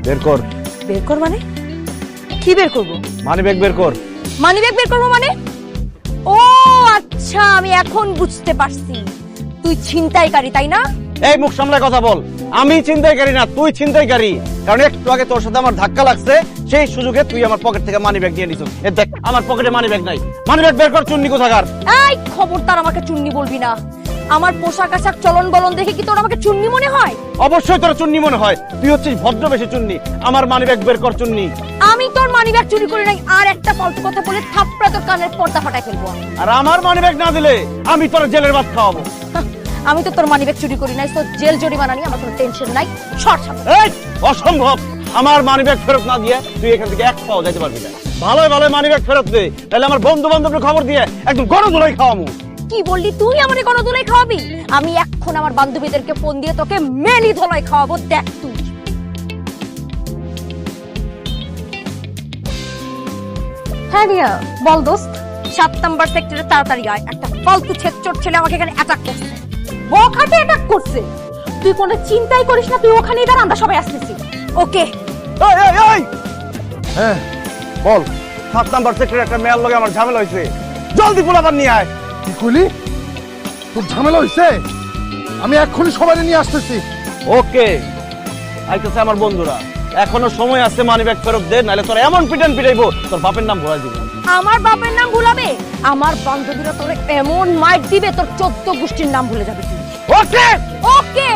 বের কর। বের কর মানে? কি বের করব? মানিব্যাগ বের কর। মানিব্যাগ বের করব মানে? ও আচ্ছা, আমি এখন বুঝতে পারছি, তুই ছিনতাইকারী তাই না? এই মুখ সামলায় কথা বল। আমি ছিনতাইকারী না, তুই ছিনতাইকারী। কারণ একটু আগে তোর সাথে আমার ধাক্কা লাগছে, সেই সুযোগে তুই আমার পকেট থেকে মানিব্যাগ নিয়ে নিছিস। এ দেখ, আমার পকেটে মানিব্যাগ নাই। মানিব্যাগ বের কর, চুন্নি কোথাকার। এই খবরদার আমাকে চুন্নি বলবি না। আমার পোশাক আশাক চলন বলন দেখে কি তোর আমাকে চুন্নি মনে হয়? অবশ্যই তোর চুন্নি মনে হয়। তুই হচ্ছিস ভদ্রবেশী চুন্নি। আমার মানিব্যাগ বের কর চুন্নি। আমি তোর মানিব্যাগ চুরি করি নাই, আর একটা ফালতু কথা বলে থাপড়া তোর কানের পর্দা ফাটাই ফেলবো। আর আমার মানিব্যাগ না দিলে আমি তোর জেলের ভাত খাওয়াবো। আমি তো তোর মানিব্যাগ চুরি করি নাই, তো জেল জরিমানা নিয়ে আমার কোনো টেনশন নাই। সর সামনে। এই অসম্ভব। আমার মানিব্যাগ ফেরত না দিয়ে তুই এখান থেকে এক পাও যেতে পারবি না। ভালোই ভালোই মানিব্যাগ ফেরত দে, তাহলে আমার বন্ধু বান্ধবের খবর দিয়ে একদম গণধোলাই খাওয়ামু। কি বললি তুই? আমারে গণধোলাই খাওয়াবি? আমি এখন আমার বান্ধবীদেরকে ফোন দিয়ে তোকে মেনি ধোলাই খাওয়াবো, দেখ তুই। হ্যাঁ রিয়া, বল দোস্ত। 7 নাম্বার সেক্টরে তাড়াতাড়ি আয়, একটা ফালতু ছেচর ছেলে আমাকে এখানে অ্যাটাক করছে। বখাটে অ্যাটাক করছে। তুই কোনো চিন্তাই করিস না, তুই ওখানেই দাঁড়া, আমরা সবাই আসতেছি। ওকে। এই এই এই, হ্যাঁ বল। 7 নাম্বার সেক্টরে একটা মেয়ের লগে আমার ঝামেলা হয়েছে, জলদি পোলাপান নিয়ে আয়। কি কইলি? তোর ঝামেলা হইছে? আমি এক্ষুনি সবাই নিয়ে আসতেছি। ওকে, আইতেছে আমার বন্ধুরা। এখনো সময় আছে, মানিব্যাগ ফেরত দে, নাহলে তোর এমন পিটান পিটাইবো তোর বাপের নাম ভুলাই দিব। আমার বাপের নাম ভুলাবে? আমার বান্ধবীরা তোরে এমন মাইট দিবে তোর 14 গোষ্ঠীর নাম ভুলে যাবে তুই। ওকে ওকে।